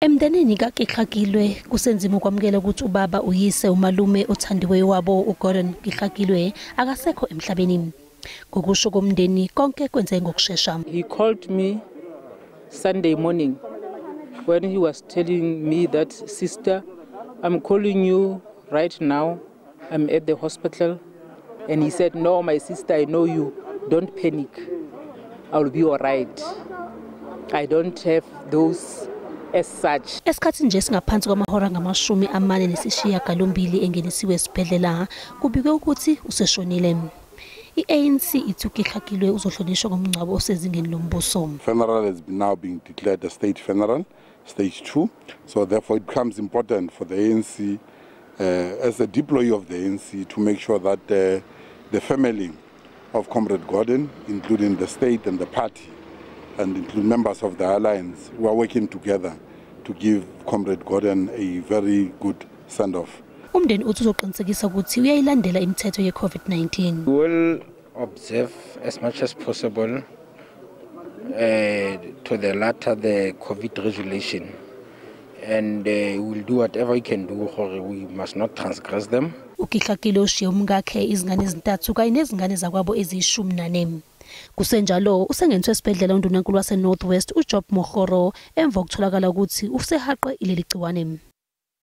Emndenini kaKegakilwe kusenzima ukwamukela ukuthi ubaba uyise umalume othandiweyo wabo uGordon Kegakilwe akasekho emhlabeni. Ngokusho komndeni konke kwenzeke ngokusheshsha. He called me Sunday morning when he was telling me that, "Sister, I'm calling you right now. I'm at the hospital." And he said, "No, my sister, I know you. Don't panic. I'll be all right. I don't have those as such." Esikhathi nje singaphansi kwamahora ngamashumi engenisiwe esibhedlela kubikwe ukuthi useshonile. I-ANC ithi uKegakilwe uzohlonishwa ngomngcwabo osezingeni lombuso. Funeral has now been declared a state funeral, stage 2. So therefore it becomes important for the ANC as a deployee of the ANC to make sure that the family of Comrade Gordon, including the state and the party, and including members of the alliance, who are working together to give Comrade Gordon a very good send-off. Umndeni uthi uzoqinisekisa ukuthi uyayilandela imithetho ye-COVID-19. We will observe as much as possible to the latter the COVID regulation, and we will do whatever we can do, or we must not transgress them. uKegakilwe ushiye umkakhe izingane ezintathu kanye nezingane zakwabo eziyishumi-4. Kusenjalo usengeniswe esibhedlela undunankulu waseNorth West uJob Mohoro emva kokutholakala ukuthi usehaqwe ileli gciwane.